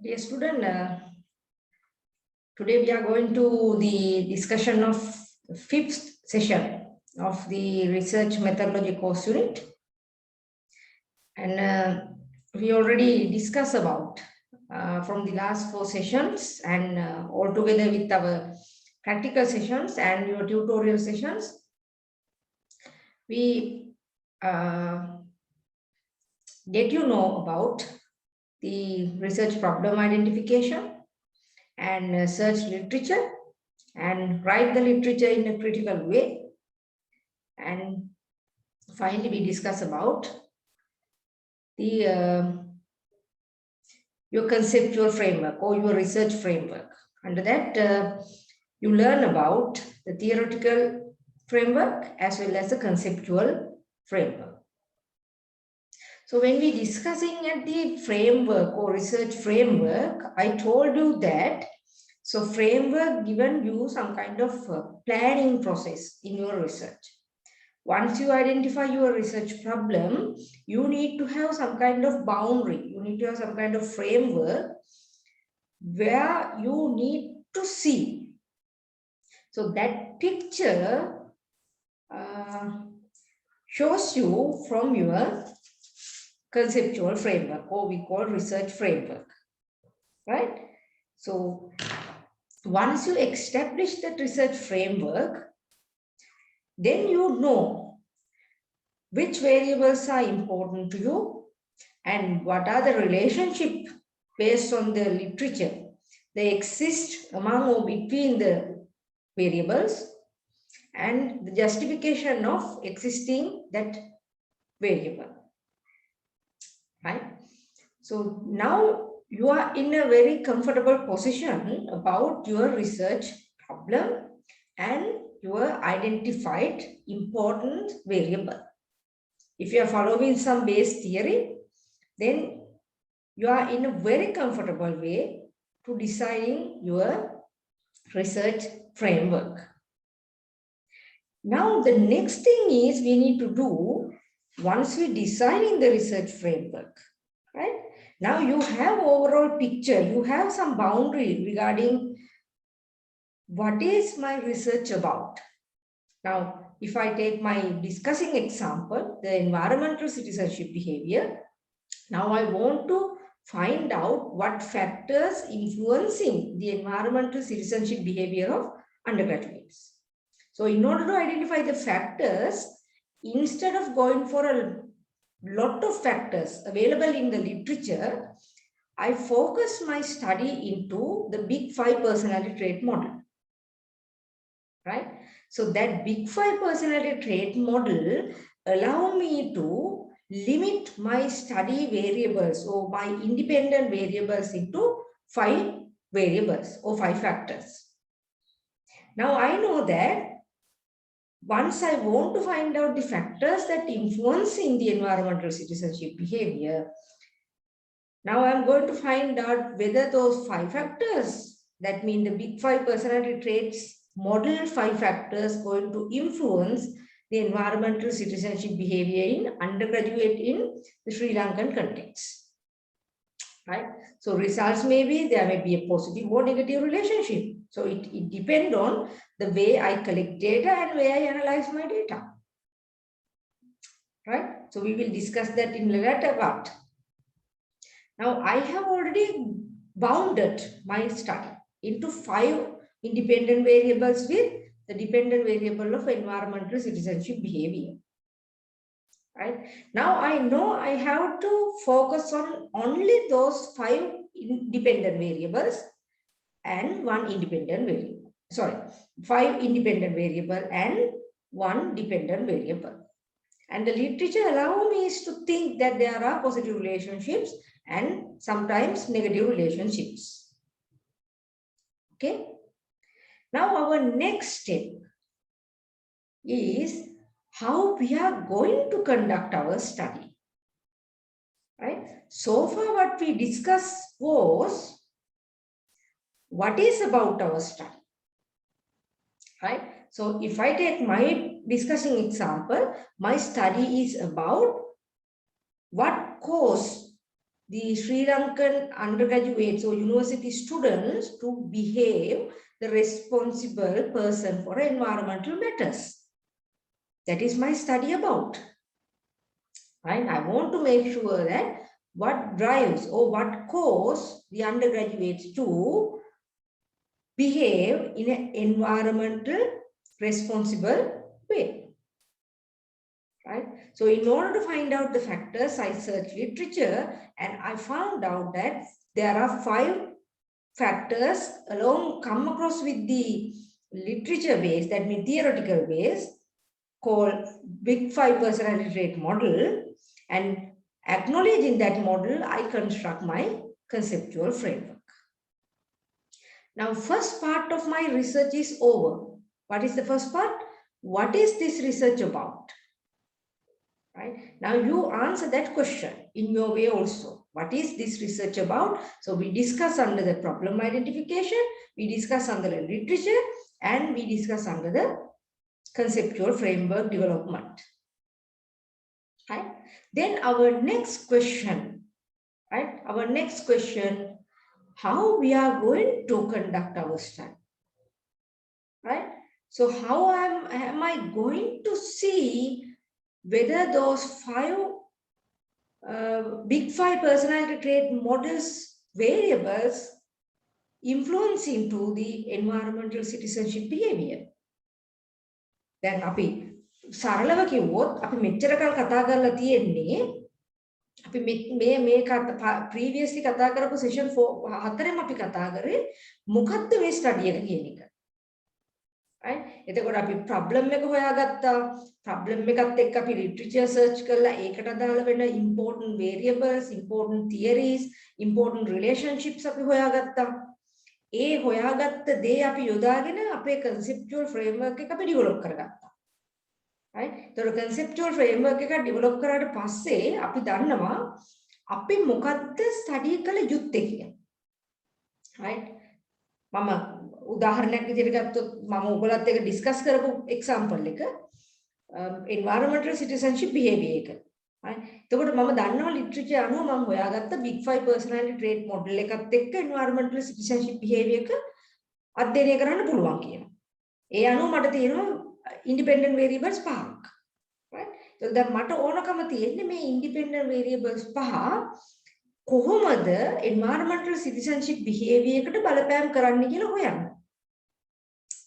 Dear student, today we are going to the discussion of the fifth session of the research methodology course unit. And we already discussed about from the last four sessions and all together with our practical sessions and your tutorial sessions, we get you know about the research problem identification and search literature and write the literature in a critical way. And finally, we discuss about the your conceptual framework or your research framework. Under that, you learn about the theoretical framework as well as the conceptual framework. So when we discussing at the framework or research framework, I told you that so framework given you some kind of planning process in your research. Once you identify your research problem, you need to have some kind of boundary. You need to have some kind of framework where you need to see. So that picture shows you from your conceptual framework, or we call research framework, right? So once you establish that research framework, then you know which variables are important to you and what are the relationship based on the literature they exist among or between the variables and the justification of existing that variable, right? So now you are in a very comfortable position about your research problem and your identified important variable. If you are following some base theory, then you are in a very comfortable way to designing your research framework. Now, the next thing is we need to do once we designing the research framework, right? Now you have overall picture, you have some boundary regarding what is my research about. Now, if I take my discussing example, the environmental citizenship behavior, now I want to find out what factors influencing the environmental citizenship behavior of undergraduates. So in order to identify the factors, instead of going for a lot of factors available in the literature, I focus my study into the Big Five personality trait model, right? So that Big Five personality trait model allow me to limit my study variables or my independent variables into 5 variables or 5 factors. Now I know that once I want to find out the factors that influencing the environmental citizenship behavior, now I'm going to find out whether those 5 factors, that mean the Big Five personality traits model 5 factors going to influence the environmental citizenship behavior in undergraduate in the Sri Lankan context, right? So results may be, there may be a positive or negative relationship. So it depends on the way I collect data and way I analyze my data, right? So we will discuss that in the later part. Now I have already bounded my study into 5 independent variables with the dependent variable of environmental citizenship behavior, right? Now I know I have to focus on only those 5 independent variables and 1 independent variable. Sorry, 5 independent variable and 1 dependent variable. And the literature allow me to think that there are positive relationships and sometimes negative relationships. Okay. Now our next step is how we are going to conduct our study, right? So far what we discussed was what is about our study, right? So if I take my discussing example, my study is about what cause the Sri Lankan undergraduates or university students to behave the responsible person for environmental matters. That is my study about. Right? I want to make sure that what drives or what causes the undergraduates to behave in an environmental responsible way. Right? So in order to find out the factors, I searched literature and I found out that there are 5 factors come across with the literature base, that means theoretical base, called Big 5 personality trait model, and acknowledging that model, I construct my conceptual framework. Now, first part of my research is over. What is the first part? What is this research about? Right? Now you answer that question in your way also. What is this research about? So we discuss under the problem identification, we discuss under the literature, and we discuss under the conceptual framework development. Right? Then our next question, right? Our next question, how we are going to conduct our study, right? So how am I going to see whether those 5 big 5 personality trait models variables influence into the environmental citizenship behavior? Then අපි සරලව කිව්වොත් අපි මෙච්චර කල් කතා කරලා තියෙන්නේ අපි මේ previously කතා කරපු session 4 අපි කතා කරේ මොකක්ද මේ study එක කියන එක. Right? එතකොට අපි problem එක හොයාගත්තා. problem එකත් එක්ක අපි literature search කරලා ඒකට අදාළ වෙන important variables, important theories, important relationships අපි හොයාගත්තා. ඒ හොයාගත්ත දේ අපි යොදාගෙන අපේ conceptual framework එක අපි develop කරගත්තා. Right? එතකොට conceptual framework එක develop කරාට පස්සේ අපි දන්නවා අපි මොකද්ද study කළ යුත්තේ කියලා. Right? මම උදාහරණයක් විදිහට ගත්තොත් මම ඔයගලත් එක්ක ඩිස්කස් කරපු එක්සැම්පල් එක environmental citizenship behavior එක. right? එතකොට මම දන්නවා literature අනුව මම හොයාගත්ත big 5 personality trait model එකත් එක්ක environmental citizenship behavior එක අධ්‍යයනය කරන්න පුළුවන් කියලා. ඒ අනුව මට තියෙනවා independent variables 5ක්. right? එතකොට දැන් මට ඕනකම තියෙන්නේ මේ independent variables 5 කොහොමද environmental citizenship behavior එකට බලපෑම් කරන්න කියලා හොයන්න.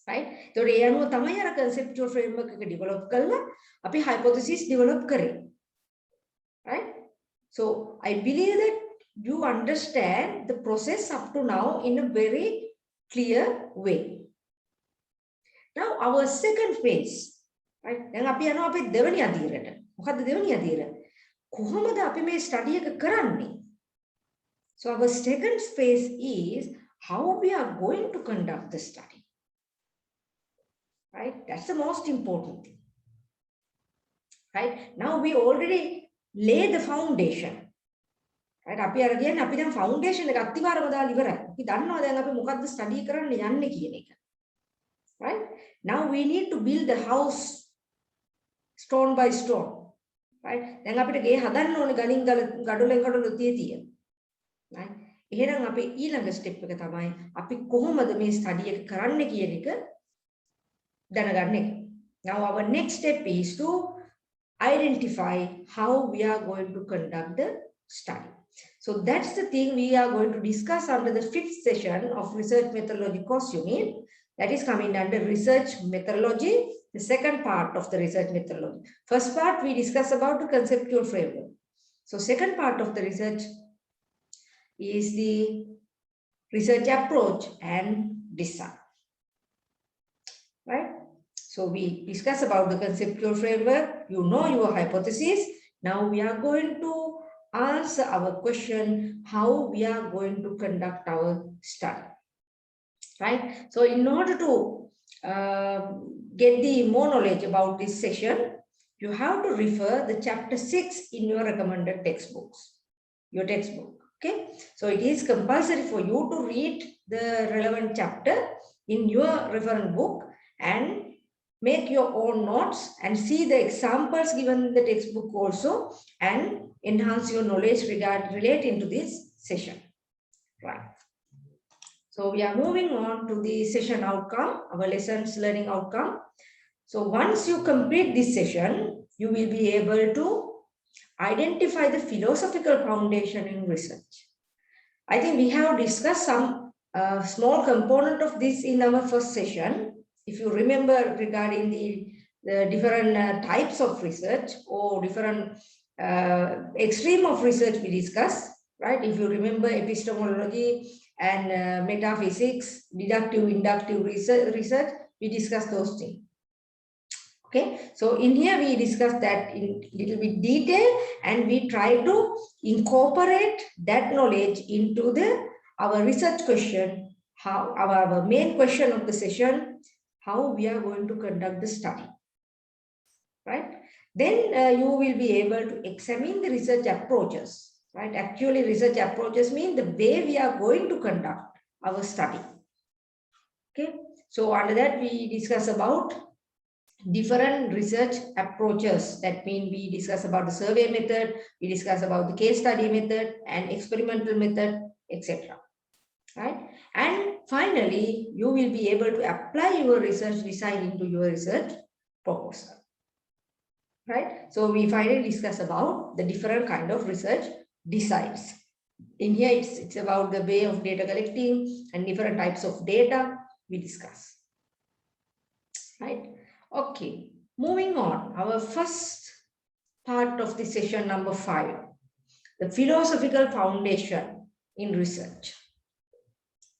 right? So ඒ අනුව තමයි අර conceptual framework එක develop කරලා අපි hypothesis develop කරේ. right? So I believe that you understand the process up to now in a very clear way. Now our second phase, right? දැන් අපි යනවා අපේ දෙවෙනි අදියරට. මොකද්ද දෙවෙනි අදියර? කොහොමද අපි මේ study එක කරන්නේ? So our second phase is how we are going to conduct the study. Right? That's the most important thing. Right? Now we already lay the foundation. Right? අපි අර කියන්නේ අපි දැන් foundation එක අත්තිවාරම දාලා ඉවරයි. අපි දන්නවා දැන් අපි මොකද්ද study කරන්න යන්නේ කියන එක. Right? Now we need to build the house stone by stone. Right? දැන් අපිට ගේ හදන්න ඕනේ ගණින් ගඩොලෙන් ගඩොල තිය. right? එහෙනම් අපි ඊළඟ step එක තමයි අපි කොහොමද මේ study එක කරන්න කියන එක දැනගන්න එක. Now our next step is to identify how we are going to conduct the study. So that's the thing we are going to discuss under the 5th session of research methodology course unit, that is coming under research methodology, the second part of the research methodology. First part we discuss about the conceptual framework. So second part of the research is the research approach and design. Right? So we discuss about the conceptual framework, you know your hypothesis. Now we are going to answer our question, how we are going to conduct our study. Right? So in order to get the more knowledge about this session, you have to refer the chapter 6 in your recommended textbooks, your textbook. Okay? So it is compulsory for you to read the relevant chapter in your reference book and make your own notes and see the examples given in the textbook also, and enhance your knowledge relating to this session. Right. So we are moving on to the session outcome, our lessons learning outcome. So once you complete this session, you will be able to identify the philosophical foundation in research. I think we have discussed some small component of this in our first session. If you remember regarding the different types of research or different extreme of research we discussed, right? If you remember epistemology and metaphysics, deductive, inductive research, we discussed those things. Okay, so in here we discussed that in little bit detail, and we try to incorporate that knowledge into our research question, how our main question of the session, how we are going to conduct the study, right? Then you will be able to examine the research approaches, right? Actually, research approaches mean the way we are going to conduct our study. Okay, so under that we discuss about different research approaches. That means we discuss about the survey method, we discuss about the case study method and experimental method, etc. Right? And finally, you will be able to apply your research design into your research proposal. Right? So we finally discuss about the different kind of research designs. In here, it's about the way of data collecting and different types of data we discuss. Right? Okay, moving on, our first part of the session number 5, the philosophical foundation in research,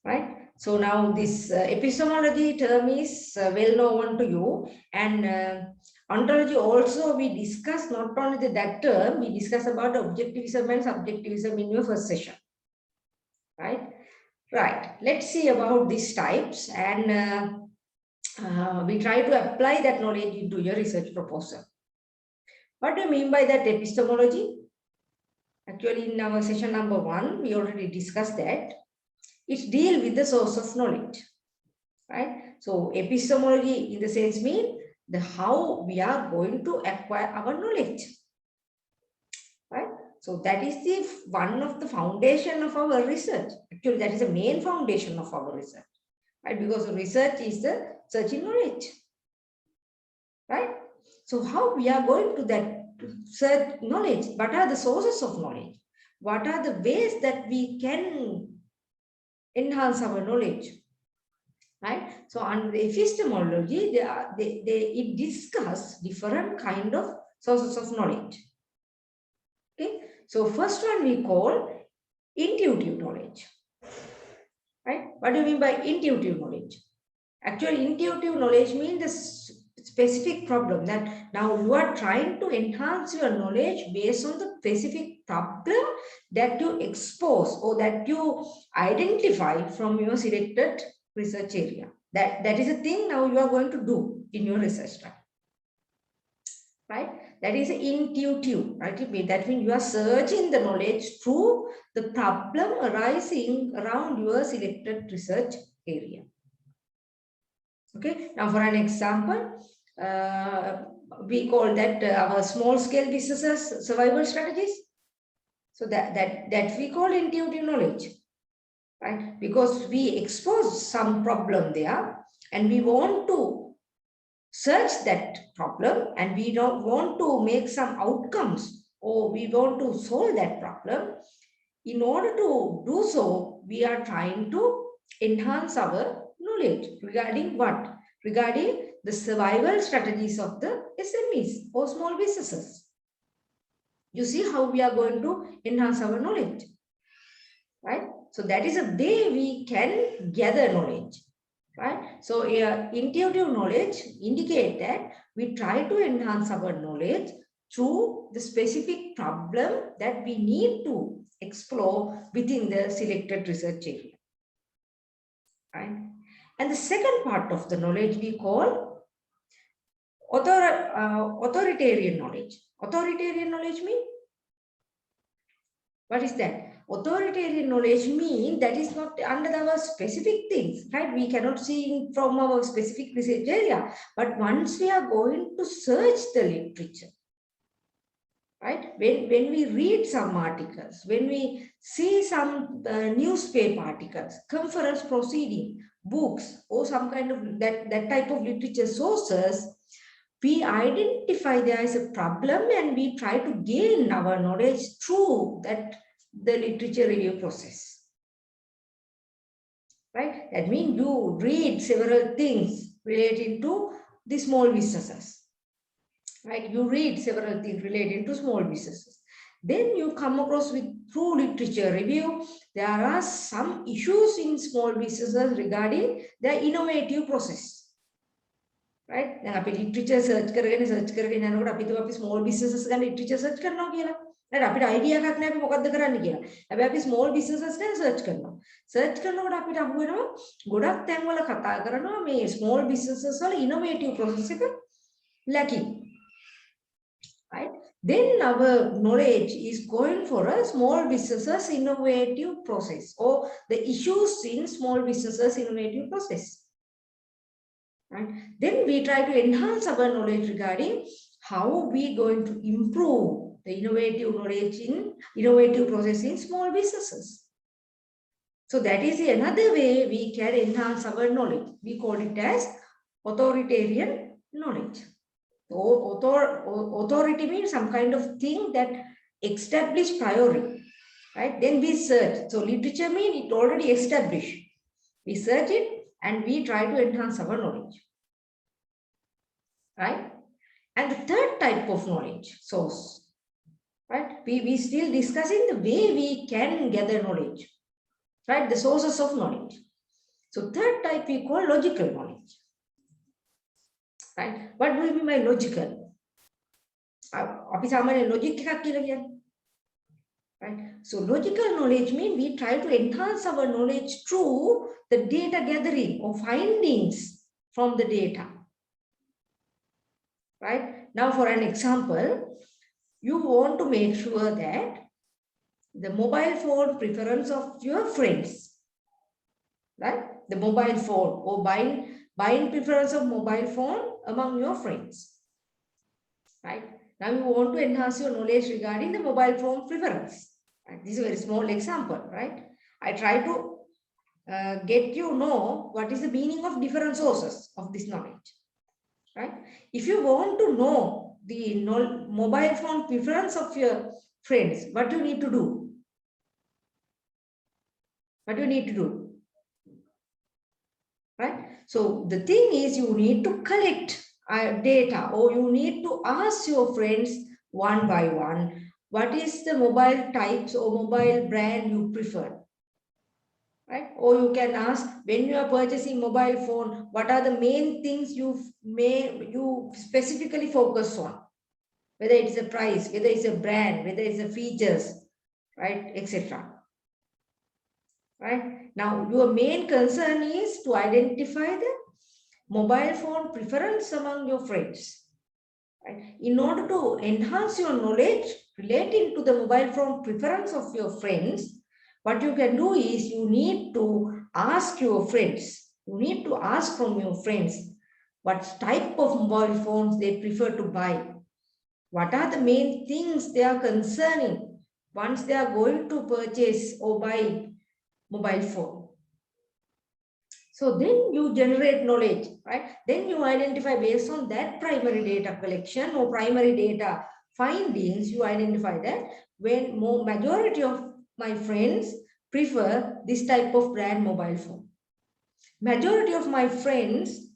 right? So now this epistemology term is well known to you, and ontology also we discussed not only that term, we discussed about objectivism and subjectivism in your first session, right? Right, let's see about these types, and we try to apply that knowledge into your research proposal. What do you mean by that epistemology? Actually, in our session number 1, we already discussed that. It deals with the source of knowledge, right? So epistemology in the sense mean the how we are going to acquire our knowledge, right? So that is the one of the foundation of our research. Actually, that is the main foundation of our research, right? Because research is the searching knowledge, right? So how we are going to that search knowledge? What are the sources of knowledge? What are the ways that we can enhance our knowledge, right? So under the epistemology, it discuss different kind of sources of knowledge. Okay, so first one we call intuitive knowledge, right? What do you mean by intuitive knowledge? Actually, intuitive knowledge means the specific problem that now you are trying to enhance your knowledge based on the specific problem that you expose or that you identify from your selected research area. That is a thing now you are going to do in your research time, right? That is intuitive, right? That means you are searching the knowledge through the problem arising around your selected research area. Okay, now for an example, we call that our small scale businesses survival strategies. So that we call intuitive knowledge, right? Because we expose some problem there and we want to search that problem and we don't want to make some outcomes or we want to solve that problem. In order to do so, we are trying to enhance our knowledge regarding what? Regarding the survival strategies of the SMEs or small businesses. You see how we are going to enhance our knowledge, right? So that is a way we can gather knowledge, right? So intuitive knowledge indicate that we try to enhance our knowledge through the specific problem that we need to explore within the selected research area, right? And the second part of the knowledge we call authoritarian knowledge. Authoritarian knowledge means, what is that? Authoritarian knowledge means that is not under our specific things, right? We cannot see from our specific research area. But once we are going to search the literature, right? When we read some articles, when we see some newspaper articles, conference proceeding, books, or some kind of that type of literature sources, we identify there is a problem and we try to gain our knowledge through the literature review process. Right? That means you read several things relating to the small businesses. Right? You read several things relating to small businesses. Then you come across with through literature review, there are some issues in small businesses regarding their innovative process. Right? Now, අපි literature search කරගෙන යනකොට අපි හිතුවා අපි small businesses ගැන literature search කරනවා කියලා. නේද? අපිට idea එකක් නැහැ අපි මොකද්ද කරන්න කියලා. හැබැයි අපි small businesses ගැන search කරනවා. search කරනකොට අපිට අහු වෙනවා ගොඩක් තැන්වල කතා කරනවා මේ small businesses වල innovative process එක lacking. Right? Then our knowledge is going for a small businesses innovative process or the issues in small businesses innovative process. Right? Then we try to enhance our knowledge regarding how we going to improve the innovative knowledge in innovative process in small businesses. So that is another way we can enhance our knowledge. We call it as authoritarian knowledge. Authority means some kind of thing that established priority. Right? Then we search. So literature means it already established. We search it and we try to enhance our knowledge. Right? And the third type of knowledge source, right? We still discussing the way we can gather knowledge, right? The sources of knowledge. So third type we call logical knowledge. Right? What do we mean by logical? අපි සාමාන්‍ය logic එකක් කියලා කියන්නේ. Right? So logical knowledge means we try to enhance our knowledge through the data gathering or findings from the data. Right? Now, for an example, you want to make sure that the mobile phone preference of your friends, right? The mobile phone or buying preference of mobile phone among your friends, right? Now you want to enhance your knowledge regarding the mobile phone preference. Right? This is a very small example, right? I try to get you know what is the meaning of different sources of this knowledge. Right? If you want to know the mobile phone preference of your friends, what do you need to do? What do you need to do? Right? So the thing is you need to collect data or you need to ask your friends one by one, what is the mobile types or mobile brand you prefer? Right? Or you can ask when you are purchasing mobile phone, what are the main things you specifically focus on? Whether it's a price, whether it's a brand, whether it's a features, right, etc. Right? Now, your main concern is to identify the mobile phone preference among your friends. Right? In order to enhance your knowledge relating to the mobile phone preference of your friends, what you can do is you need to ask your friends, you need to ask from your friends what type of mobile phones they prefer to buy. What are the main things they are concerning once they are going to purchase or buy mobile phone? So then you generate knowledge, right? Then you identify based on that primary data collection or primary data findings, you identify that when majority of my friends prefer this type of brand mobile phone. Majority of my friends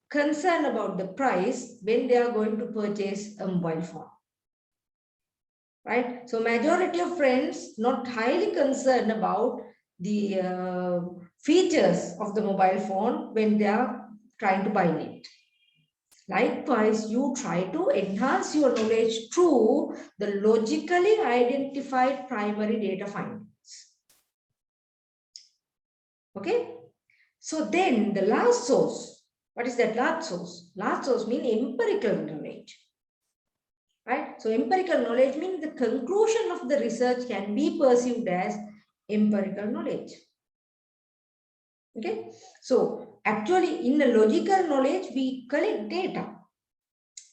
concerned about the price when they are going to purchase a mobile phone. Right? So majority of friends not highly concerned about the features of the mobile phone when they are trying to buy it. Likewise, you try to enhance your knowledge through the logically identified primary data findings. Okay? So then the last source, what is that last source? Last source means empirical knowledge. Right? So empirical knowledge means the conclusion of the research can be perceived as empirical knowledge. Okay, so actually in the logical knowledge, we collect data.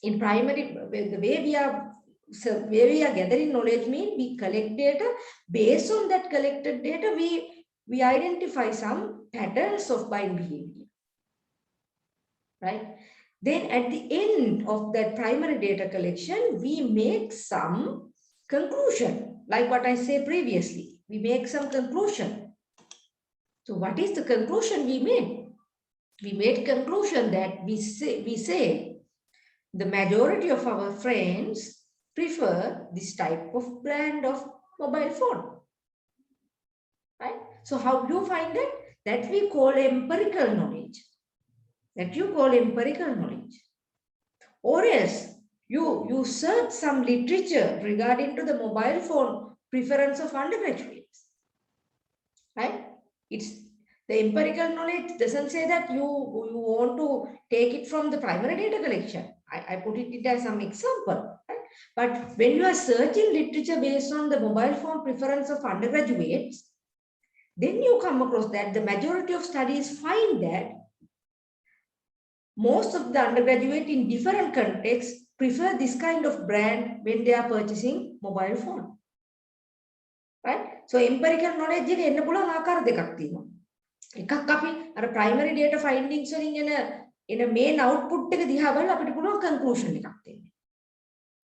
In primary, the way we are gathering knowledge means we collect data. Based on that collected data, we identify some patterns of buying behavior, right? Then at the end of that primary data collection, we make some conclusion, like what I said previously. We make some conclusion. So what is the conclusion we made? We made conclusion that we say the majority of our friends prefer this type of brand of mobile phone, right? So how do you find that? That we call empirical knowledge. That you call empirical knowledge. Or else you search some literature regarding to the mobile phone preference of undergraduates, right? It's the empirical knowledge doesn't say that you want to take it from the primary data collection. I put it as some example, right? But when you are searching literature based on the mobile phone preference of undergraduates, then you come across that the majority of studies find that most of the undergraduate in different contexts prefer this kind of brand when they are purchasing mobile phone. Right? So empirical knowledge එක එන්න පුළුවන් ආකාර දෙකක් තියෙනවා. එකක් අපි අර primary data findings වලින් එන main output එක දිහා බලලා අපිට පුළුවන් conclusion එකක් දෙන්න.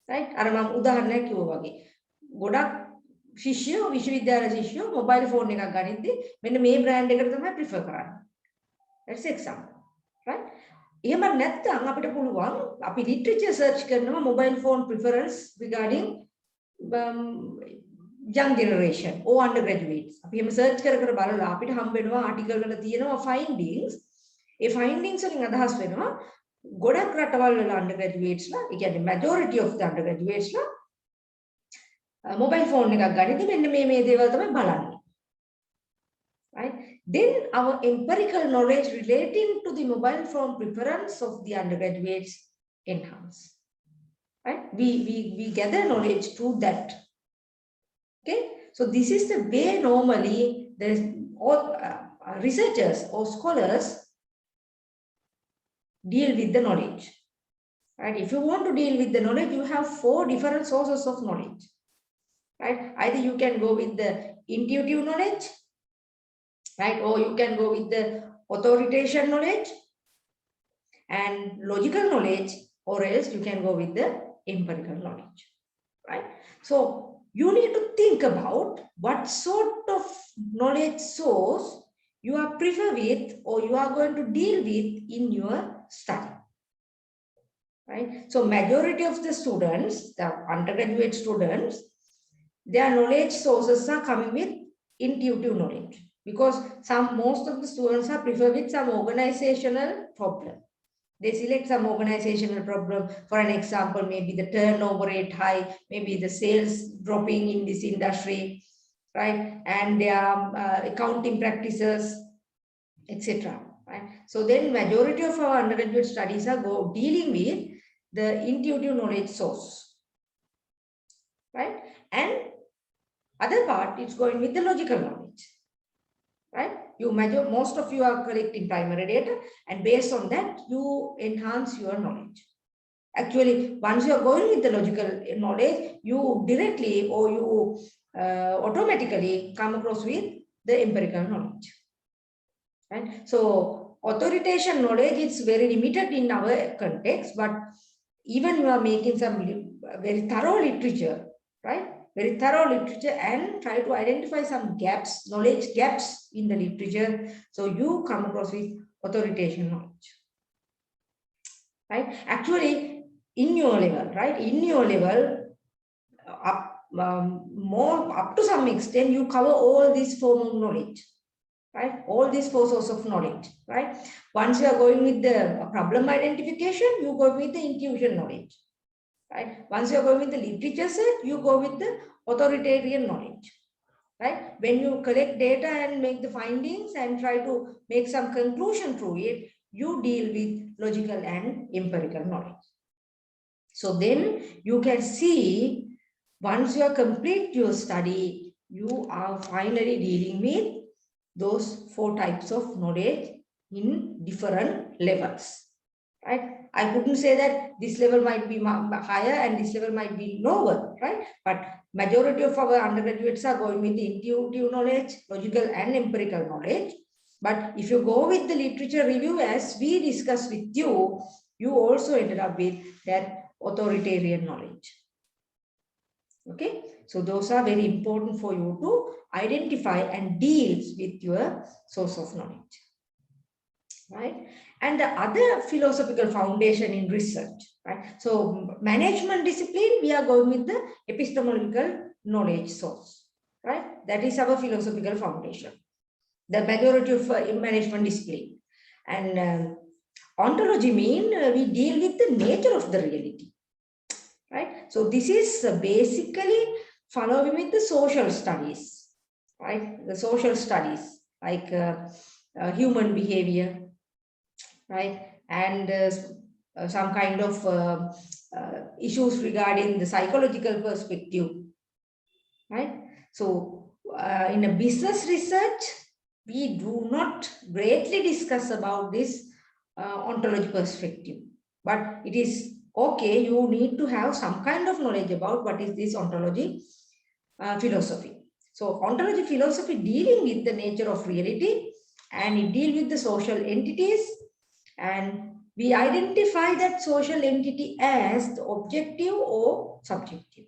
Right? අර මම උදාහරණයක් කිව්වා වගේ. ගොඩක් ශිෂ්‍යයෝ විශ්වවිද්‍යාල ශිෂ්‍යයෝ mobile phone එකක් ගනිද්දි මෙන්න මේ brand එකට තමයි prefer කරන්නේ. That's example. Right? එහෙම නැත්නම් අපිට පුළුවන් අපි literature search කරනවා mobile phone preference regarding young generation or undergraduates. අපි එහෙම search කර බලලා අපිට හම්බ වෙනවා article වල තියෙනවා findings. ඒ findings වලින් අදහස් වෙනවා ගොඩක් රටවල් වල undergraduates ලා, ඒ කියන්නේ majority of the undergraduates ලා mobile phone එකක් ගනිද්දි මෙන්න මේ දේවල් තමයි බලන්නේ. Right? Then our empirical knowledge relating to the mobile phone preference of the undergraduates enhance. Right? We gather knowledge through that. Okay, so this is the way normally there's all researchers or scholars deal with the knowledge. Right? If you want to deal with the knowledge, you have 4 different sources of knowledge. Right? Either you can go with the intuitive knowledge, right? Or you can go with the authorization knowledge and logical knowledge, or else you can go with the empirical knowledge, right? So you need to think about what sort of knowledge source you are prefer with or you are going to deal with in your study, right? So majority of the students, the undergraduate students, their knowledge sources are coming with intuitive knowledge, because most of the students are prefer with some organizational problem. They select some organizational problem. For an example, maybe the turnover rate high, maybe the sales dropping in this industry, right? And their accounting practices, etc. Right? So then majority of our undergraduate studies are dealing with the intuitive knowledge source, right? And other part is going with the logical knowledge, right? Most of you are collecting primary data, and based on that, you enhance your knowledge. Actually, once you are going with the logical knowledge, you directly or you automatically come across with the empirical knowledge. Right? So, authorization knowledge is very limited in our context, but even you are making some very thorough literature, right? Very thorough literature, and try to identify some gaps, knowledge gaps in the literature. So you come across with authorization knowledge, right? Actually, in your level, right? In your level, up to some extent, you cover all these forms of knowledge, right? All these 4 sources of knowledge, right? Once you are going with the problem identification, you go with the intuition knowledge. Right? Once you are going with the literature set, you go with the authoritarian knowledge. Right? When you collect data and make the findings and try to make some conclusion through it, you deal with logical and empirical knowledge. So then you can see, once you complete your study, you are finally dealing with those 4 types of knowledge in different levels, right? I couldn't say that this level might be higher and this level might be lower, right? But majority of our undergraduates are going with the intuitive knowledge, logical and empirical knowledge. But if you go with the literature review, as we discussed with you, you also ended up with that authoritarian knowledge. Okay, so those are very important for you to identify and deal with your source of knowledge, right? And the other philosophical foundation in research, right? So management discipline, we are going with the epistemological knowledge source, right? That is our philosophical foundation, the majority of management discipline. And ontology mean we deal with the nature of the reality, right? So this is basically following with the social studies, right? The social studies like human behavior, right? And some kind of issues regarding the psychological perspective, right? So in a business research, we do not greatly discuss about this ontology perspective, but it is okay, you need to have some kind of knowledge about what is this ontology philosophy. So ontology philosophy dealing with the nature of reality, and it deals with the social entities, and we identify that social entity as the objective or subjective.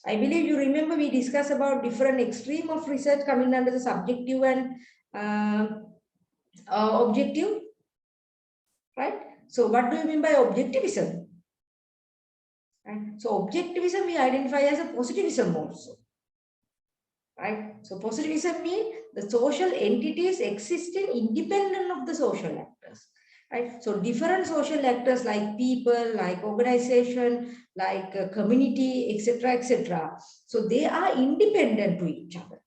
I believe you remember we discussed about different extreme of research coming under the subjective and objective, right? So what do you mean by objectivism? Right? So objectivism we identify as a positivism also, right? So positivism means the social entities existing independent of the social actors, right? So different social actors like people, like organization, like community, etc., etc. So they are independent to each other,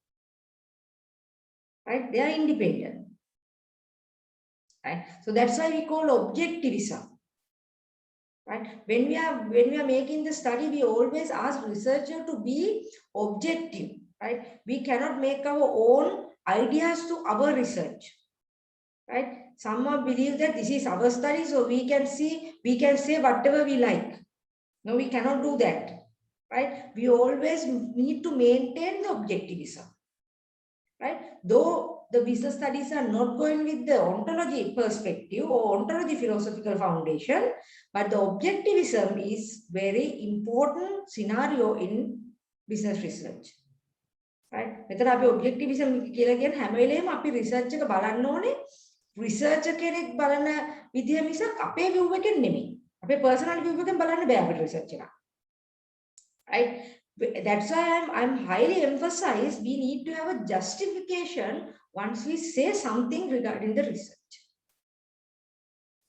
right? They are independent, right? So that's why we call objectivism, right? When we are making the study, we always ask researcher to be objective, right? We cannot make our own ideas to our research, right? Some believe that this is our study, so we can say whatever we like. No, we cannot do that, right? We always need to maintain the objectivism, right? Though the business studies are not going with the ontology perspective or ontology philosophical foundation, but the objectivism is very important scenario in business research, right? මෙතන අපි objectivism කියලා කියන හැම වෙලේම අපි research එක බලන්න ඕනේ researcher කෙනෙක් බලන විදිය මිසක් අපේ view එකෙන් නෙමෙයි. අපේ personal view එකෙන් බලන්න බෑ අපිට research එක. Right? That's why I'm highly emphasize we need to have a justification once we say something regarding the research,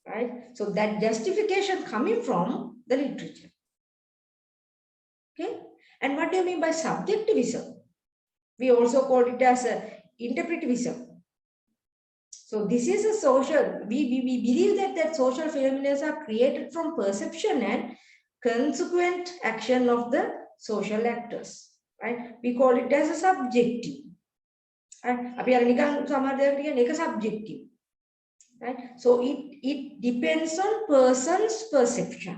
right? So that justification coming from the literature, okay? And what do you mean by subjectivism? We also call it as interpretivism. So this is a social, we believe that social phenomena are created from perception and consequent action of the social actors, right? We call it as a subjective. Right? Subjective, right? So it depends on person's perception,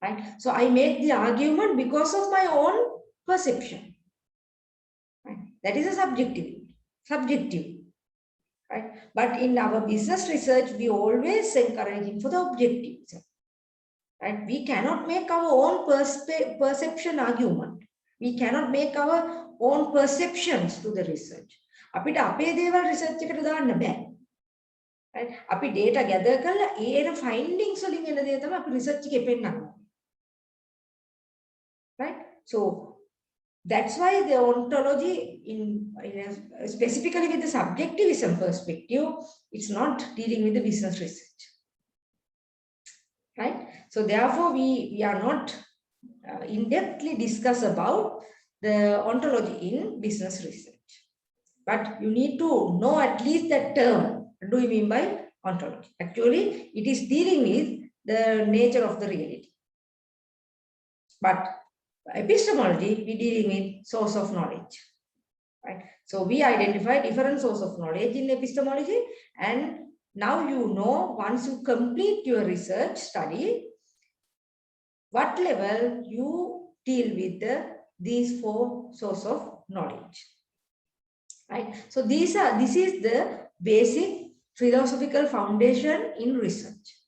right? So I make the argument because of my own perception, right? That is a subjective, right? But in our business research, we always encouraging for the objective, right? We cannot make our own perception argument. We cannot make our own perceptions to the research. අපිට අපේ දේවල් research එකට දාන්න බෑ. right? අපි data gather කරලා ඒ එන findings වලින් එන දේ තමයි අපි research එකේ පෙන්නන්නේ. right? So that's why the ontology specifically with the subjectivism perspective, it's not dealing with the business research. Right? So therefore, we are not in-depthly discuss about the ontology in business research. But you need to know at least that term. What do you mean by ontology? Actually, it is dealing with the nature of the reality. But epistemology, we're dealing with source of knowledge. Right? So we identify different source of knowledge in epistemology, and now you know, once you complete your research study, what level you deal with these four source of knowledge. Right? So this is the basic philosophical foundation in research.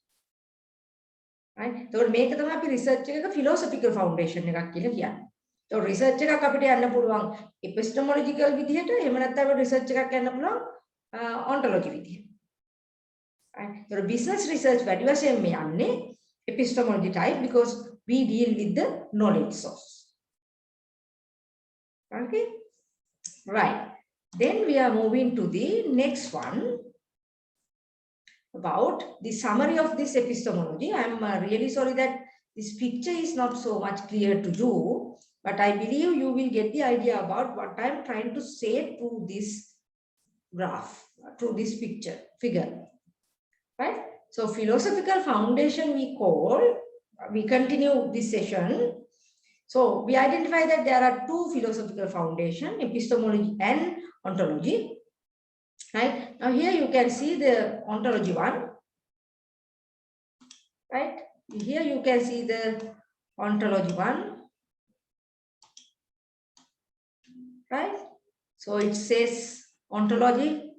Right? So මේක තමයි අපි research එකක philosophical foundation එකක් කියලා කියන්නේ. So research එකක් අපිට යන්න පුළුවන් epistemological විදිහට, එහෙම නැත්නම් research එකක් යන්න පුළුවන් ontology විදිහට. Right? So business research වැඩි වශයෙන් මේ යන්නේ epistemology type because we deal with the knowledge source. Okay? Right. Then we are moving to the next one about the summary of this epistemology. I'm really sorry that this picture is not so much clear to you, but I believe you will get the idea about what I'm trying to say through this graph, through this figure. Right? So philosophical foundation we continue this session. So we identify that there are two philosophical foundations, epistemology and ontology. Right? Now here you can see the ontology one. Right? Here you can see the ontology one. Right? So it says ontology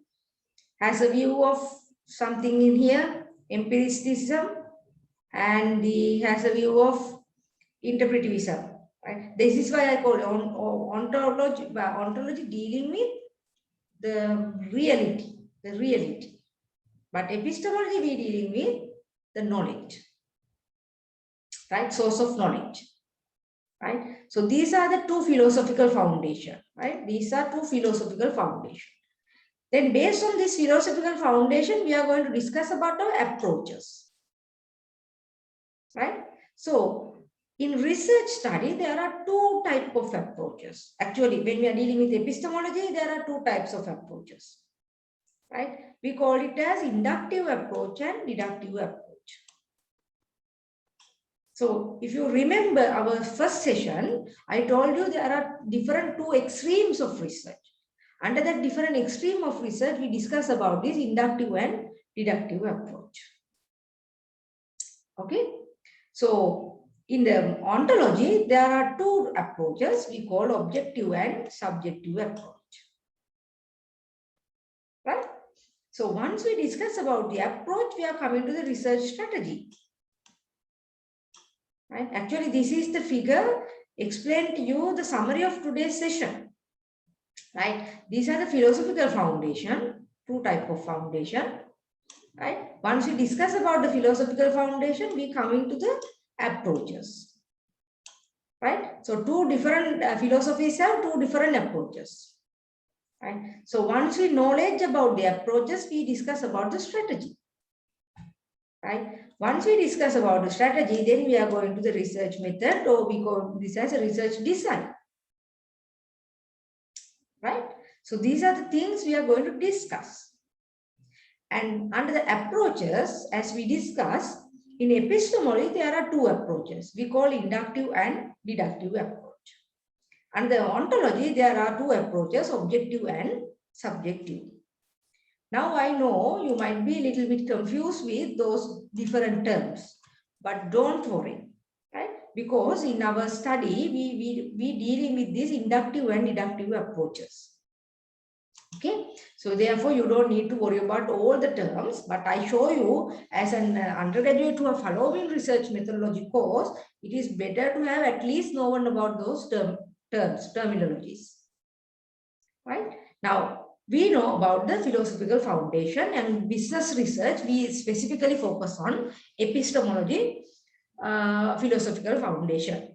has a view of something in here, empiricism, and has a view of interpretivism. Right? This is why I call ontology. Ontology dealing with the reality. But epistemology we dealing with the knowledge, right? Source of knowledge, right? So these are the two philosophical foundation, right? These are two philosophical foundation. Then based on this philosophical foundation, we are going to discuss about our approaches, right? So in research study, there are two types of approaches. Actually, when we are dealing with epistemology, there are two types of approaches, right? We call it as inductive approach and deductive approach. So if you remember our first session, I told you there are different two extremes of research. Under that different extreme of research, we discuss about this inductive and deductive approach. Okay. So in the ontology, there are two approaches we call objective and subjective approach. Right? So once we discuss about the approach, we are coming to the research strategy. Right? Actually, this is the figure explain to you the summary of today's session. Right? These are the philosophical foundation, two type of foundation. Right? Once we discuss about the philosophical foundation, we come into the approaches. Right? So two different philosophies have two different approaches. Right? So once we knowledge about the approaches, we discuss about the strategy. Right? Once we discuss about the strategy, then we are going to the research method, or we call this as a research design. Right? So these are the things we are going to discuss. And under the approaches, as we discuss, in epistemology, there are two approaches. We call inductive and deductive approach. Under the ontology, there are two approaches, objective and subjective. Now I know you might be a little bit confused with those different terms, but don't worry, right? Because in our study, we dealing with these inductive and deductive approaches. Okay, so therefore you don't need to worry about all the terms, but I show you as an undergraduate who are following research methodology course, it is better to have at least known about those terminologies. Right? Now, we know about the philosophical foundation, and business research, we specifically focus on epistemology, philosophical foundation.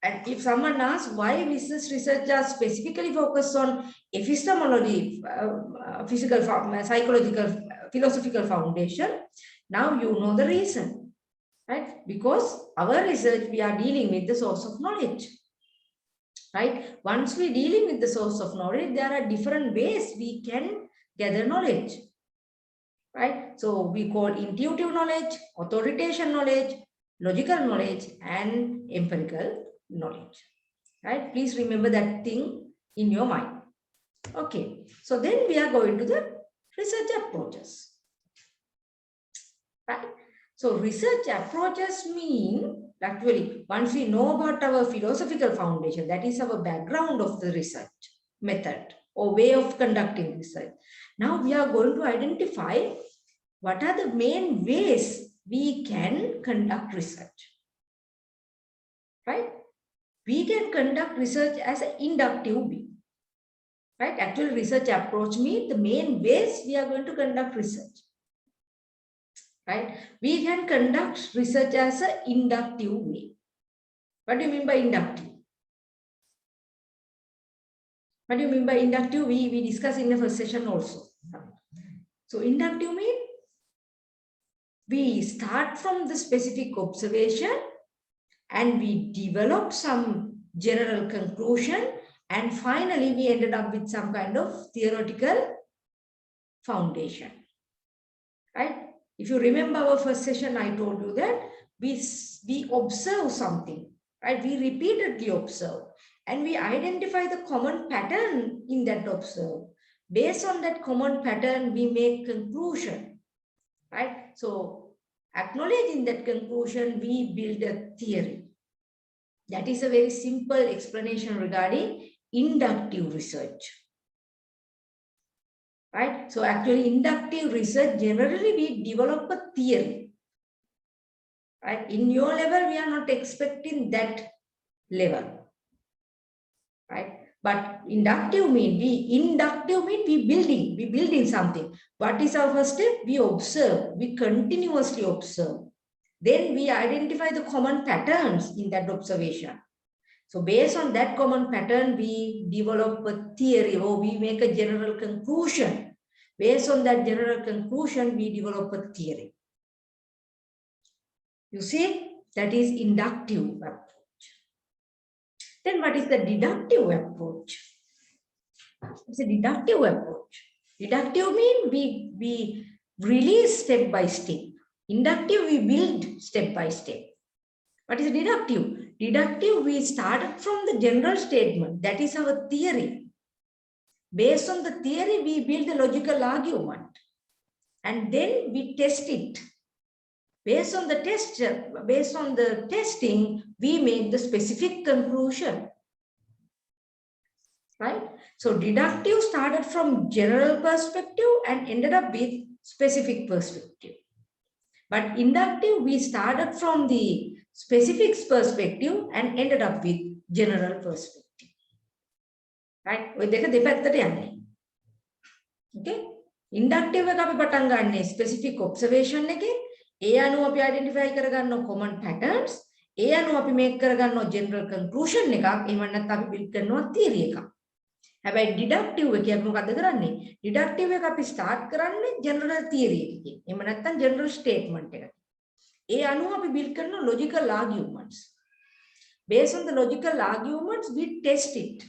And if someone asks why business research are specifically focused on epistemology, psychological, philosophical foundation, now you know the reason, right? Because our research, we are dealing with the source of knowledge. Right? Once we dealing with the source of knowledge, there are different ways we can gather knowledge. Right? So we call intuitive knowledge, authoritation knowledge, logical knowledge, and empirical knowledge, right? Please remember that thing in your mind. Okay, so then we are going to the research approaches, right? So research approaches mean, actually, once we know about our philosophical foundation, that is our background of the research method or way of conducting research. Now we are going to identify what are the main ways we can conduct research, right? We can conduct research as an inductive way, right? Actual research approach means the main ways we are going to conduct research, right? We can conduct research as an inductive way. What do you mean by inductive? What do you mean by inductive? We discussed in the first session also. So inductive means we start from the specific observation and we develop some general conclusion, and finally we ended up with some kind of theoretical foundation, right? If you remember our first session, I told you that we observe something, right? We repeatedly observe and we identify the common pattern in that observe. Based on that common pattern, we make conclusion, right? So acknowledging that conclusion, we build a theory. That is a very simple explanation regarding inductive research, right? So actually inductive research, generally we develop a theory, right? In your level, we are not expecting that level, right? But inductive mean we building something. What is our first step? We observe, we continuously observe. Then we identify the common patterns in that observation. So based on that common pattern, we develop a theory or we make a general conclusion. Based on that general conclusion, we develop a theory. You see, that is inductive approach. Then what is the deductive approach? It's a deductive approach. Deductive means we release step by step. Inductive, we build step by step. What is deductive? Deductive, we started from the general statement. That is our theory. Based on the theory, we build a logical argument. And then we test it. Based on the testing, we make the specific conclusion. Right? So deductive started from general perspective and ended up with specific perspective. But inductive, we started from the specific perspective and ended up with general perspective. Right? Okay? Inductive එක අපි පටන් ගන්න specific observation එකේ ඒ අනුව අපි identify කරගන්න common patterns, ඒ අනුව අපි make කරගන්න general conclusion එකක්, එහෙම නැත්නම් අපි build කරනවා theory එකක්. හැබැයි deductive එක අපි මොකද්ද කරන්නේ? deductive එක අපි start කරන්නේ general theory එකකින්. එහෙම නැත්නම් general statement එකකින්. ඒ අනුව අපි build කරන logical arguments. Based on the logical arguments, we test it.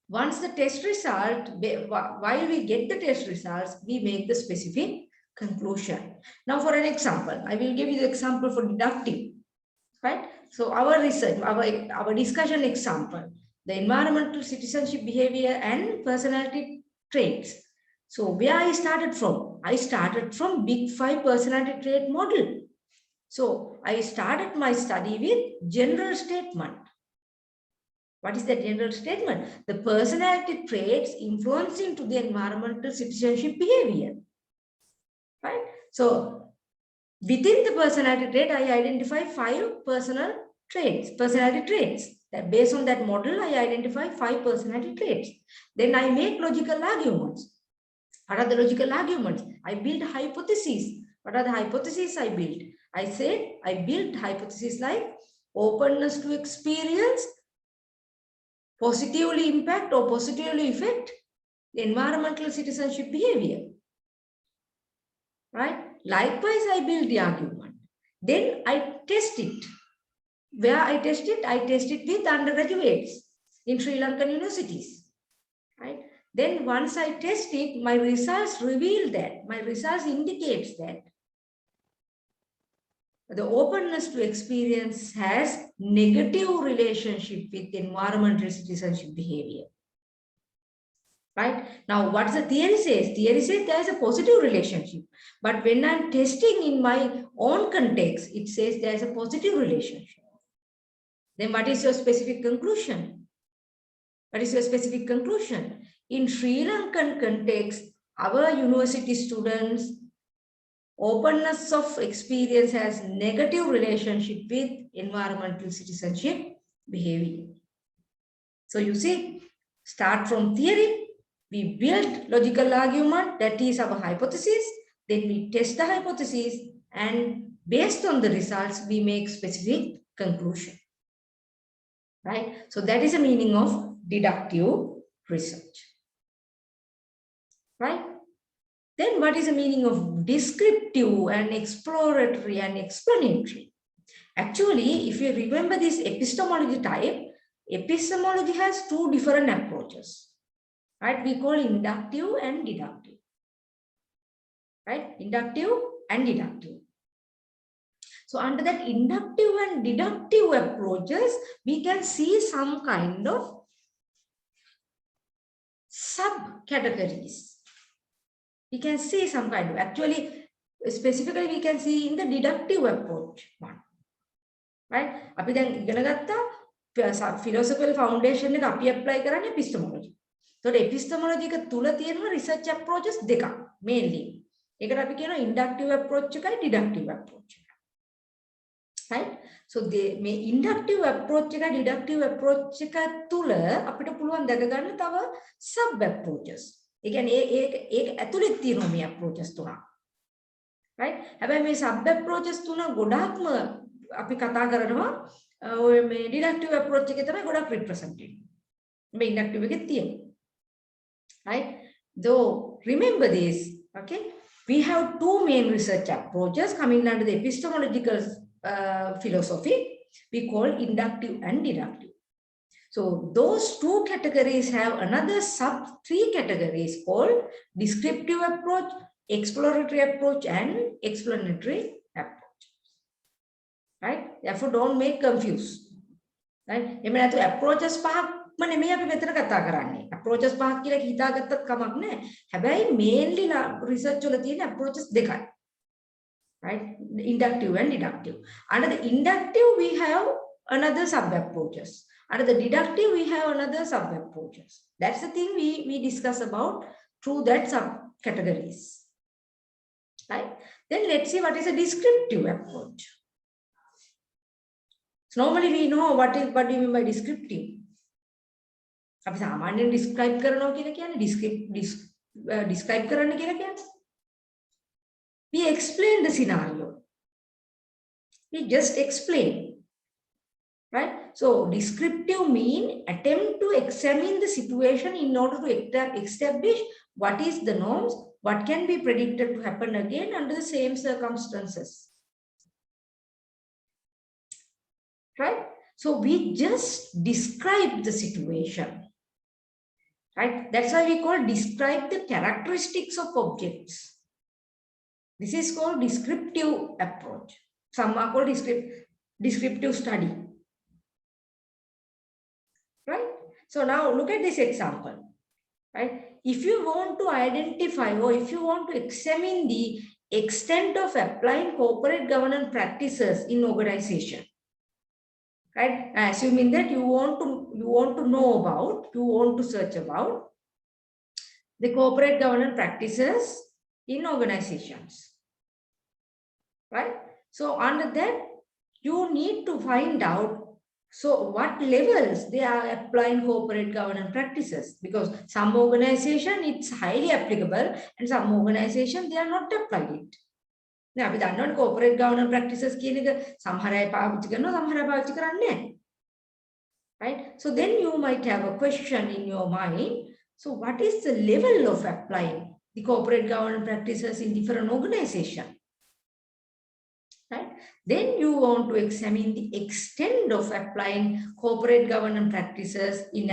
Once the test result, while we get the test results, we make the specific conclusion. Now for an example, I will give you the example for deductive, right? So our research, our discussion example, the environmental citizenship behavior and personality traits. So where I started from? I started from Big 5 personality trait model. So I started my study with general statement. What is that general statement? The personality traits influencing to the environmental citizenship behavior. Right? So within the personality trait, I identify 5 personality traits. That based on that model, I identify 5 personality traits. Then I make logical arguments. What are the logical arguments? I build hypotheses. What are the hypotheses I build? I said I built hypotheses like openness to experience, positively impact or positively affect the environmental citizenship behavior. Right? Likewise, I build the argument. Then I test it. Where I test it with undergraduates in Sri Lankan universities. Right? Then once I test it, my results reveal that. My results indicates that. the openness to experience has negative relationship with environmental citizenship behavior. Right? Now, what the theory says? Theory says there is a positive relationship. But when I'm testing in my own context, it says there is a positive relationship. Then what is your specific conclusion? What is your specific conclusion? In Sri Lankan context, our university students' openness of experience has negative relationship with environmental citizenship behavior. So you see, start from theory, we build logical argument, that is our hypothesis, then we test the hypothesis, and based on the results, we make specific conclusion. Right? So that is the meaning of deductive research. Right? Then what is the meaning of descriptive and exploratory and explanatory? Actually, if you remember this epistemology type, epistemology has two different approaches. Right? We call inductive and deductive. Right? Inductive and deductive. So under that inductive and deductive approaches, we can see some kind of subcategories. We can see some kind of, actually, specifically we can see in the deductive approach one. Right? අපි දැන් ඉගෙන ගත්තා philosophical foundation එක අපි apply කරන්නේ epistemology. So epistemology එක තුල තියෙනවා research approaches දෙකක් mainly. ඒකට අපි කියනවා inductive approach එකයි deductive approach එක. Right? So මේ inductive approach එක deductive approach එක තුල අපිට පුළුවන් දැක ගන්න තව sub approaches. ඒ කියන්නේ ඒක ඇතුලේ තියෙනවා මේ approaches තුනක්. Right? හැබැයි මේ sub approaches තුන ගොඩාක්ම අපි කතා කරනවා ඔය මේ deductive approach එකේ තමයි ගොඩක් represented. මේ inductive එකේ තියෙනවා. Right? Though remember this, okay? We have two main research approaches coming under the epistemological philosophy. We call inductive and deductive. So those two categories have another sub three categories called descriptive approach, exploratory approach, and explanatory approach. Right? Therefore, don't make confused. Right? එමෙ නැතු approaches පහක්ම නෙමෙයි අපි මෙතන කතා කරන්නේ. Approaches පහක් කියලා හිතාගත්තත් කමක් නැහැ. හැබැයි mainly research වල තියෙන approaches දෙකයි. Right? Inductive and deductive. Under the inductive, we have another sub approaches. Under the deductive, we have another sub approaches. That's the thing we discuss about through that sub categories. Right? Then let's see what is a descriptive approach. So normally we know what do you mean by descriptive. අපි සාමාන්‍යයෙන් describe කරනවා කියලා කියන්නේ describe කරන්න කියලා කියන්නේ. We explain the scenario. We just explain. Right? So descriptive mean attempt to examine the situation in order to establish what is the norms, what can be predicted to happen again under the same circumstances. Right? So we just describe the situation. Right? That's why we call describe the characteristics of objects. This is called descriptive approach. Some are called descriptive study. Right? So now look at this example. Right? If you want to identify or if you want to examine the extent of applying corporate governance practices in organization, right? Assuming that you want to know about, you want to search about the corporate governance practices in organizations, right? So under that, you need to find out so what levels they are applying corporate governance practices, because some organization it's highly applicable and some organization they are not applied it. Now, අපි දන්නවනේ corporate governance practices කියන එක සමහර අය පාවිච්චි කරනවා සමහර අය පාවිච්චි කරන්නේ නැහැ. Right? So then you might have a question in your mind. So what is the level of applying the corporate governance practices in different organizations? Right? Then you want to examine the extent of applying corporate governance practices in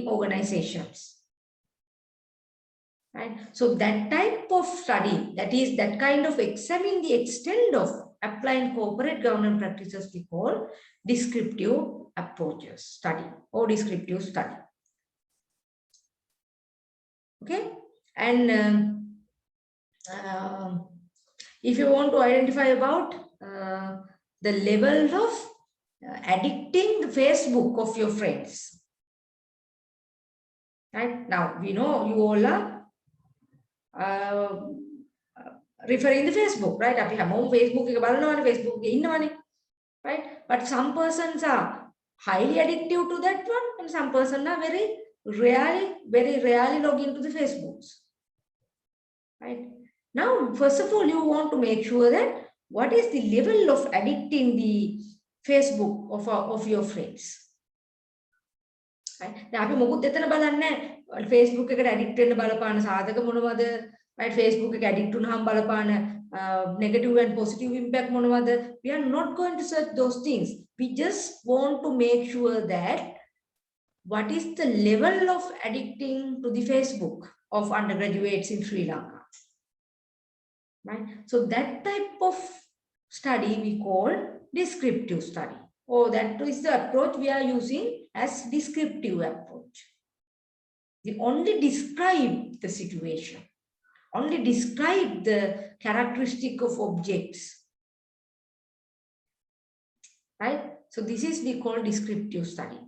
organizations. Right? So that type of study, that is that kind of examine the extent of applying corporate governance practices we call descriptive approaches study or descriptive study. Okay, and if you want to identify about the level of addicting the Facebook of your friends, right? Now we know you all are referring the Facebook, right? අපි හැමෝම Facebook එක බලනවානේ, Facebook එකේ ඉන්නවානේ, right? But some persons are highly addictive to that one, and some persons are very rarely log into the Facebooks, right? Now, first of all, you want to make sure that what is the level of addicting the Facebook of your friends, right? දැන් අපි මොකුත් එතන බලන්නේ නැහැ. Facebook එකට addict වෙන්න බලපාන සාධක මොනවද? Right? Facebook එක addict වුණාම බලපාන negative and positive impact මොනවද? We are not going to search those things. We just want to make sure that what is the level of addicting to the Facebook of undergraduates in Sri Lanka. Right? So that type of study we call descriptive study. Oh, that is the approach we are using as descriptive approach. We only describe the situation, only describe the characteristic of objects. Right? So this is we call descriptive study.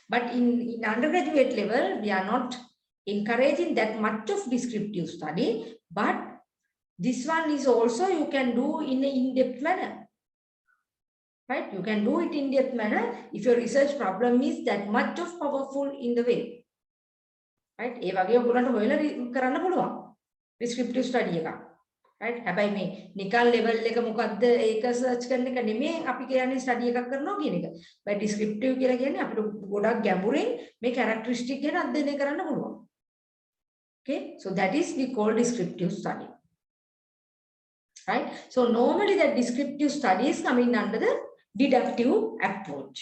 But in undergraduate level, we are not encouraging that much of descriptive study, but this one is also you can do in an in-depth manner. Right? You can do it in depth manner if your research problem is that much of powerful in the way. Right? ඒ වගේ ඔයගොල්ලන්ට හොයලා කරන්න පුළුවන්. Descriptive study එක. Right? හැබැයි මේ නිකන් level එක මොකද්ද ඒක search කරන එක නෙමෙයි අපි කියන්නේ study එකක් කරනවා කියන එක. by descriptive කියලා කියන්නේ අපිට ගොඩක් ගැඹුරින් මේ characteristic ගැන අධ්‍යයනය කරන්න පුළුවන්. Okay? So that is we call descriptive study. Right? So normally that descriptive studies coming under the deductive approach.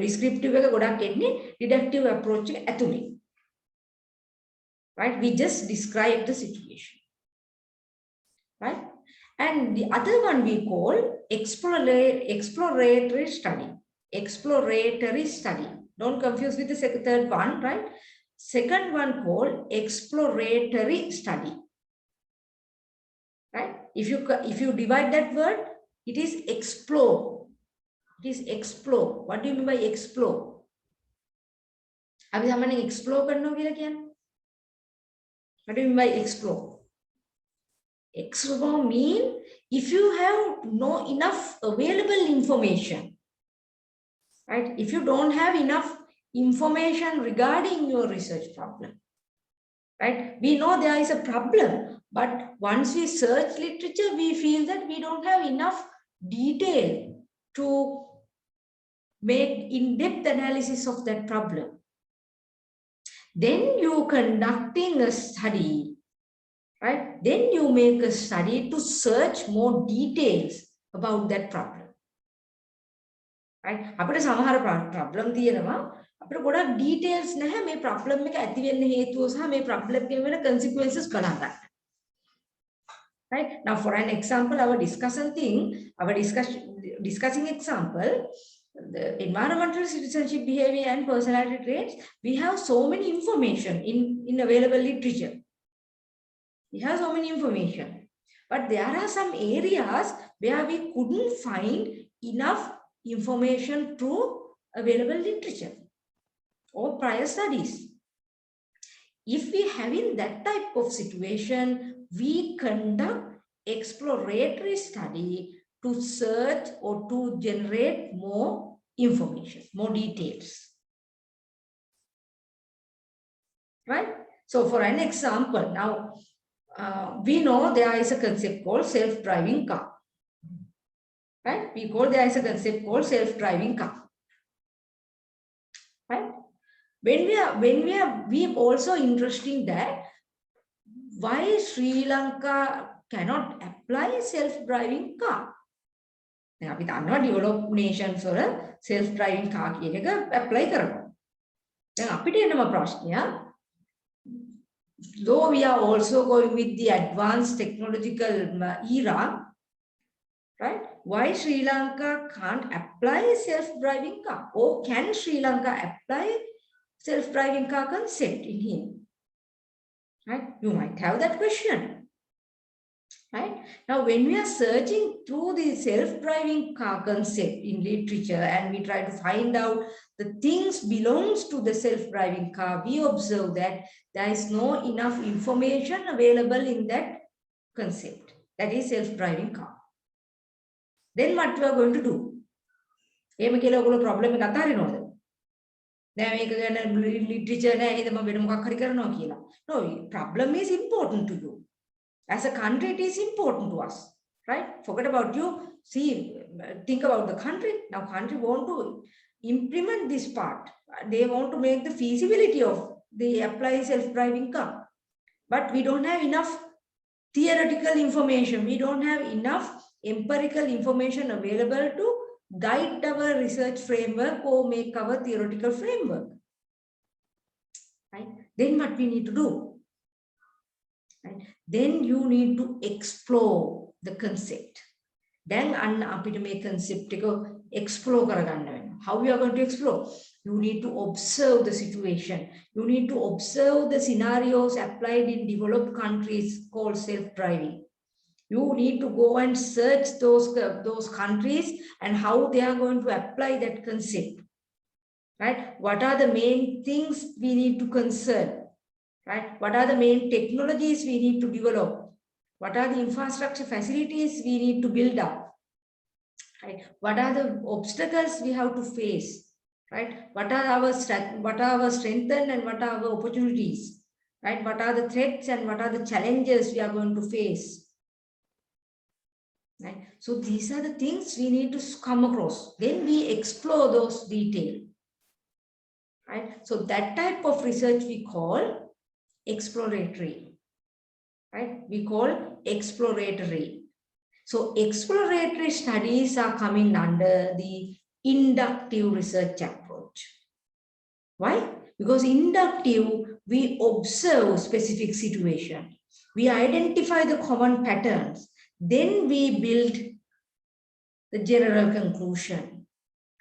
Descriptive එක ගොඩක් එන්නේ deductive approach එක ඇතුලේ. Right? We just describe the situation. Right? And the other one we call exploratory study. Exploratory study. Don't confuse with the third one, right? Second one called exploratory study. Right? If you divide that word, it is explore. It is explore. What do you mean by explore? අපි සාමාන්‍යයෙන් explore කරනවා කියලා කියන්නේ. What do you mean by explore? Explore mean if you have no enough available information, right? If you don't have enough information regarding your research problem, right? We know there is a problem, but once we search literature, we feel that we don't have enough detail to make in-depth analysis of that problem. Then you conducting a study, right? Then you make a study to search more details about that problem. Right? අපිට සමහර problem තියෙනවා අපිට ගොඩක් details නැහැ මේ problem එක ඇති වෙන්න හේතුව සහ මේ problem එකෙන් වෙන consequences බලන්න ගන්න. Right? Now for an example, our discussing example, the environmental citizenship behavior and personality traits, we have so many information in available literature. We have so many information, but there are some areas where we couldn't find enough information through available literature or prior studies. If we have in that type of situation, we conduct exploratory study to search or to generate more information, more details. Right? So for an example, now we know there is a concept called self-driving car. Right? There is a concept called self-driving car. Right? We also interesting that why Sri Lanka cannot apply self-driving car. අපි දන්නවා developed nations වල self-driving car කියන එක apply කරනවා. දැන් අපිට එනවා ප්‍රශ්නය, though we are also going with the advanced technological era, right? Why Sri Lanka can't apply self-driving car? Or can Sri Lanka apply self-driving car concept in here? Right? You might have that question. Right? Now, when we are searching through the self-driving car concept in literature and we try to find out the things belongs to the self-driving car, we observe that there is no enough information available in that concept, that is self-driving car. Then what we are going to do? එහෙම කියලා ඔයගොල්ලෝ problem එක අතාරිනවද? දැන් මේක ගැන literature නෑ නේද මම වෙන මොකක් හරි කරනවා කියලා. No, problem is important to you. As a country, it is important to us, right? Forget about you. See, think about the country. Now, country want to implement this part. They want to make the feasibility of the apply self-driving car. But we don't have enough theoretical information. We don't have enough empirical information available to guide our research framework or make our theoretical framework. Right? Then what we need to do? Right? Then you need to explore the concept. Then අපිට මේ concept එක explore කරගන්න වෙනවා. How we are going to explore? You need to observe the situation. You need to observe the scenarios applied in developed countries called self-driving. You need to go and search those countries and how they are going to apply that concept. Right? What are the main things we need to concern? Right? What are the main technologies we need to develop? What are the infrastructure facilities we need to build up? Right? What are the obstacles we have to face? Right? What are our strengths and what are our opportunities? Right? What are the threats and what are the challenges we are going to face? Right? So these are the things we need to come across. Then we explore those details. Right? So that type of research we call exploratory. Right? We call exploratory. So exploratory studies are coming under the inductive research approach. Why? Because inductive, we observe specific situation. We identify the common patterns. Then we build the general conclusion.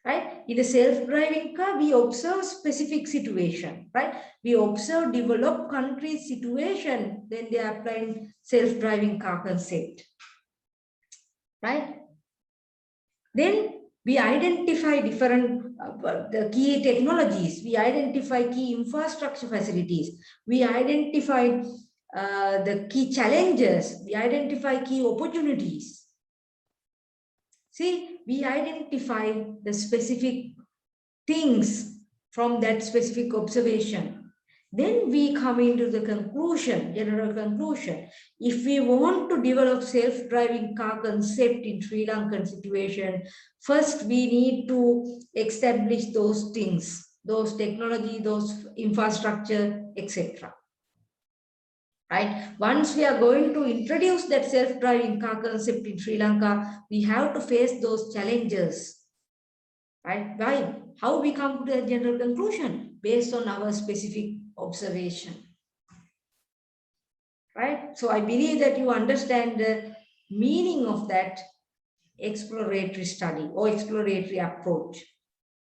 Right? In a self-driving car, we observe specific situation, right? We observe developed country situation, then they are applying self-driving car concept, right? Then we identify different the key technologies, we identify key infrastructure facilities, we identify the key challenges, we identify key opportunities. See, we identify the specific things from that specific observation. Then we come into the conclusion, general conclusion. If we want to develop self-driving car concept in Sri Lankan situation, first we need to establish those things, those technology, those infrastructure, etc. Right? Once we are going to introduce that self-driving car concept in Sri Lanka, we have to face those challenges. Right? Why? How we come to a general conclusion? Based on our specific observation. Right? So I believe that you understand the meaning of that exploratory study or exploratory approach.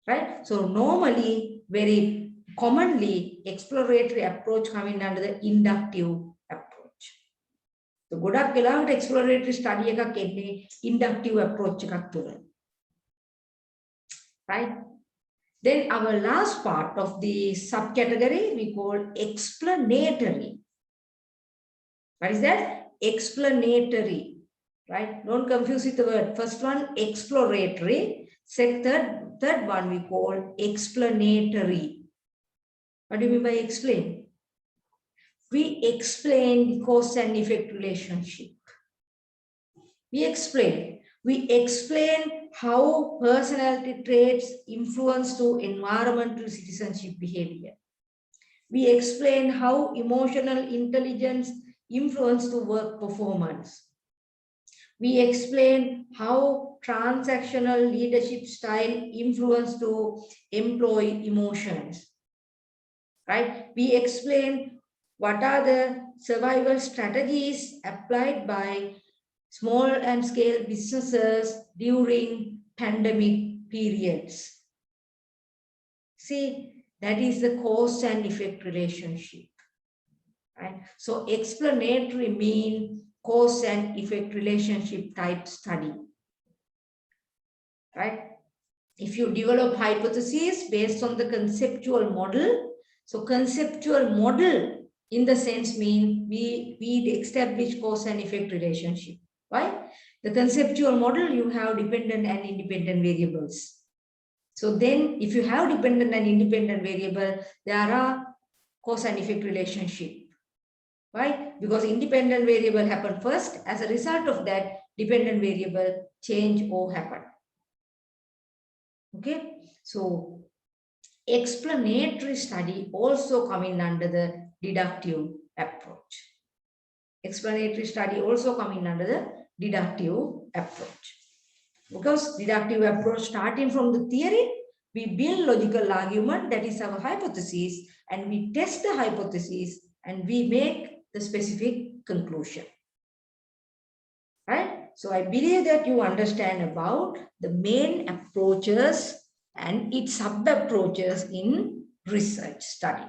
Right? So normally, very commonly, exploratory approach coming under the inductive approach. So ගොඩක් වෙලාවට exploratory study එකක් එන්නේ inductive approach එකක් තුළ. Right? Then our last part of the subcategory we call explanatory. What is that? Explanatory. Right? Don't confuse with the word. First one, exploratory. Third one we call explanatory. What do you mean by explain? We explain the cause and effect relationship. We explain how personality traits influence to environmental citizenship behavior. We explain how emotional intelligence influence to work performance. We explain how transactional leadership style influence to employee emotions. Right? We explain what are the survival strategies applied by small and scale businesses during pandemic periods. See, that is the cause and effect relationship. Right? So explanatory mean cause and effect relationship type study. Right? If you develop hypotheses based on the conceptual model, so conceptual model in the sense mean we establish cause and effect relationship. Why? The conceptual model, you have dependent and independent variables. So then if you have dependent and independent variable, there are cause and effect relationship. Why? Because independent variable happen first. As a result of that, dependent variable change or happen. Okay, so explanatory study also coming under the deductive approach. Explanatory study also coming under the deductive approach. Because deductive approach starting from the theory, we build logical argument, that is our hypothesis, and we test the hypothesis and we make the specific conclusion. Right? So I believe that you understand about the main approaches and its sub-approaches in research study.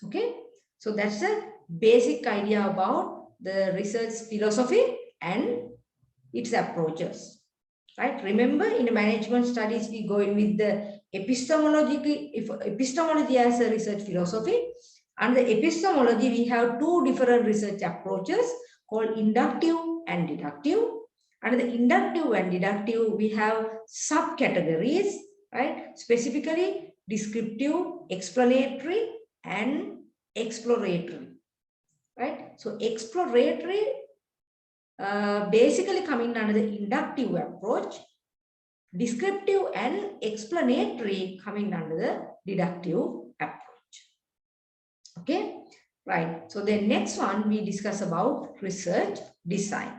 Okay, so that's the basic idea about the research philosophy and its approaches. Right? Remember, in the management studies, we go in with the epistemology as a research philosophy. Under epistemology, we have two different research approaches called inductive and deductive. Under the inductive and deductive, we have subcategories, right? Specifically, descriptive, explanatory, and exploratory, right? So exploratory basically coming under the inductive approach, descriptive and explanatory coming under the deductive approach. Okay, right. So the next one we discuss about research design.